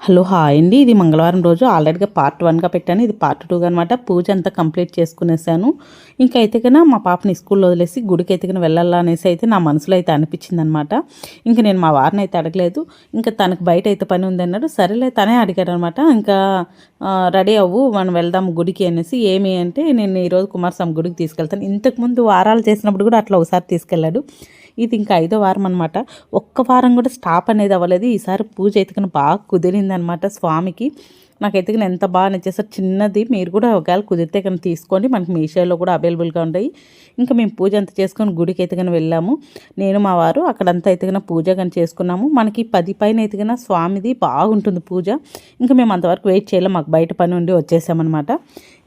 Hello hi అండి. ఇది మంగళవారం రోజు ఆల్రెడీగా పార్ట్ 1గా పెట్టాను. ఇది పార్ట్ 2గా అనమాట. పూజ అంతా కంప్లీట్ చేసుకునేసాను. ఇంకా అయితే కన్నా మా పాపని స్కూల్లో వదిలేసి గుడికి అయితే కన్నా వెళ్ళాలా అనేసి అయితే నా మనసులో అయితే అనిపించింది అనమాట. ఇంకా నేను మా వారిని అయితే అడగలేదు. ఇంకా తనకు బయట అయితే పని ఉంది అన్నాడు. సరేలే తనే అడిగాడు అనమాట. ఇంకా రెడీ అవ్వు మనం వెళ్దాం గుడికి అనేసి. ఏమి అంటే నేను ఈరోజు కుమారస్వామి గుడికి తీసుకెళ్తాను. ఇంతకుముందు వారాలు చేసినప్పుడు కూడా అట్లా ఒకసారి తీసుకెళ్ళాడు. ఇది ఇంకా 5వ వారం అనమాట. ఒక్క వారం కూడా స్టాప్ అనేది అవ్వలేదు. ఈసారి పూజ అయితే బాగా కుదిరిందనమాట స్వామికి. నాకైతే ఎంత బాగా నచ్చేసారు. చిన్నది మీరు కూడా ఒకవేళ కుదిరితే కనుక తీసుకోండి. మనకి మీషోలో కూడా అవైలబుల్గా ఉంటాయి. ఇంకా మేము పూజ అంతా చేసుకొని గుడికి అయితే కనుక వెళ్ళాము. నేను మా వారు అక్కడంతా అయితే కనుక పూజ కానీ చేసుకున్నాము. మనకి 10 పైన అయితే కనుక స్వామిది బాగుంటుంది పూజ. ఇంకా మేము అంతవరకు వెయిట్ చేయలేము. మాకు బయట పని ఉండి వచ్చేసామన్నమాట.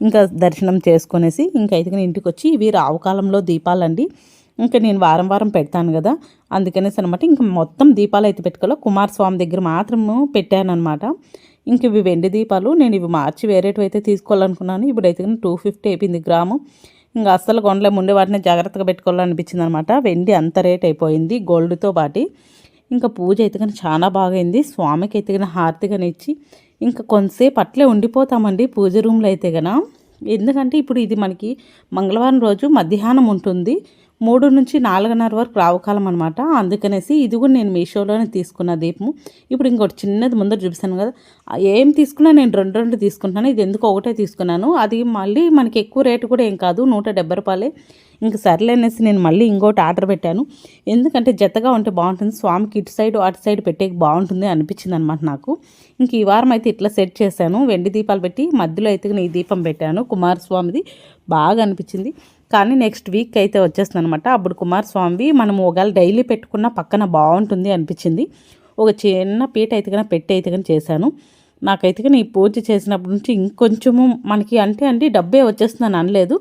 ఇంకా దర్శనం చేసుకునేసి ఇంకా అయితే కనుక ఇంటికి వచ్చి ఇవి రావు కాలంలో దీపాలండి. ఇంకా నేను వారం వారం పెడతాను కదా, అందుకనేసి అనమాట. ఇంకా మొత్తం దీపాలు అయితే పెట్టుకోవాలి. కుమారస్వామి దగ్గర మాత్రము పెట్టాను అనమాట. ఇంక ఇవి వెండి దీపాలు. నేను ఇవి మార్చి వేరేటివి అయితే తీసుకోవాలనుకున్నాను. ఇప్పుడైతే 250 అయిపోయింది గ్రాము. ఇంకా అస్సలు కొండలే ముండే వాటిని జాగ్రత్తగా పెట్టుకోవాలనిపించింది అనమాట. వెండి అంత రేట్ అయిపోయింది గోల్డ్తో పాటి. ఇంకా పూజ అయితే కానీ చాలా బాగైంది. స్వామికి అయితే కానీ హారతిగానే ఇచ్చి ఇంకా కొంతసేపు అట్లే ఉండిపోతామండి పూజ రూమ్లో అయితే కన. ఎందుకంటే ఇప్పుడు ఇది మనకి మంగళవారం రోజు మధ్యాహ్నం ఉంటుంది. 3 నుంచి 4:30 వరకు రావుకాలం అనమాట. అందుకనేసి ఇది కూడా నేను మీషోలోనే తీసుకున్న దీపము. ఇప్పుడు ఇంకోటి చిన్నది ముందర చూపిస్తాను కదా, ఏం తీసుకున్నా నేను రెండు తీసుకుంటాను. ఇది ఎందుకు ఒకటే తీసుకున్నాను. అది మళ్ళీ మనకి ఎక్కువ రేటు కూడా ఏం కాదు, 170 రూపాయలే. ఇంక సర్లేనేసి నేను మళ్ళీ ఇంకోటి ఆర్డర్ పెట్టాను. ఎందుకంటే జతగా ఉంటే బాగుంటుంది. స్వామికి ఇటు సైడ్ అటు సైడ్ పెట్టేకి బాగుంటుంది అనిపించింది అనమాట నాకు. ఇంక ఈ వారం అయితే ఇట్లా సెట్ చేశాను. వెండి దీపాలు పెట్టి మధ్యలో అయితే ఈ దీపం పెట్టాను. కుమారస్వామిది బాగా అనిపించింది. కానీ నెక్స్ట్ వీక్ అయితే వచ్చేస్తుంది అనమాట. అప్పుడు కుమారస్వామివి మనం ఒకవేళ డైలీ పెట్టుకున్న పక్కన బాగుంటుంది అనిపించింది. ఒక చిన్న పీట అయితే కానీ పెట్టి అయితే కానీ చేశాను. నాకైతే కానీ ఈ పూజ చేసినప్పటి నుంచి ఇంకొంచెము మనకి అంటే డబ్బే వచ్చేస్తుందని అనలేదు.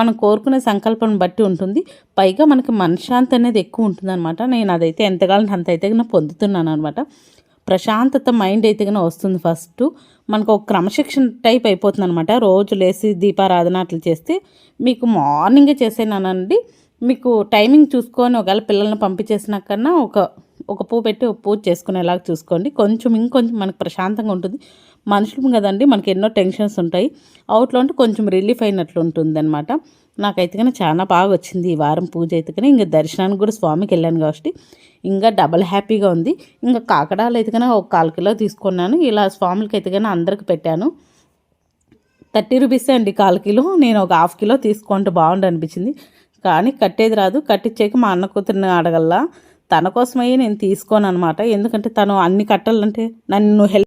మనం కోరుకునే సంకల్పం బట్టి ఉంటుంది. పైగా మనకి మనశ్శాంతి అనేది ఎక్కువ ఉంటుంది అనమాట. నేను అదైతే ఎంతకాలం అంత అయితే కానీ పొందుతున్నాను అనమాట. ప్రశాంతత మైండ్ అయితే కానీ వస్తుంది. ఫస్ట్ మనకు ఒక క్రమశిక్షణ టైప్ అయిపోతుంది అనమాట. రోజు లేసి దీపారాధన అట్లా చేస్తే మీకు మార్నింగే చేసేనానండి. మీకు టైమింగ్ చూసుకొని ఒకవేళ పిల్లల్ని పంపించేసినా కన్నా ఒక పువ్వు పెట్టి ఒక పూజ చేసుకునేలాగా చూసుకోండి. ఇంకొంచెం మనకు ప్రశాంతంగా ఉంటుంది. మనుషులు కదండి, మనకి ఎన్నో టెన్షన్స్ ఉంటాయి. అవుట్లో అంటే కొంచెం రిలీఫ్ అయినట్లు ఉంటుంది అనమాట. నాకైతే కానీ చాలా బాగా వచ్చింది ఈ వారం పూజ అయితే కానీ. ఇంకా దర్శనానికి కూడా స్వామికి వెళ్ళాను కాబట్టి ఇంకా డబల్ హ్యాపీగా ఉంది. ఇంకా కాకడాలు అయితే కానీ ఒక 1/4 కిలో తీసుకున్నాను. ఇలా స్వాములకి అయితే కానీ అందరికి పెట్టాను. 30 రూపీస్ అండి 1/4 కిలో. నేను ఒక 1/2 కిలో తీసుకుంటే బాగుండు అనిపించింది. కానీ కట్టేది రాదు. కట్టించాక మా అన్న కూతురిని అడగల్లా. తన కోసమయ్యే నేను తీసుకోను అనమాట. ఎందుకంటే తను అన్ని కట్టాలంటే నన్ను హెల్ప్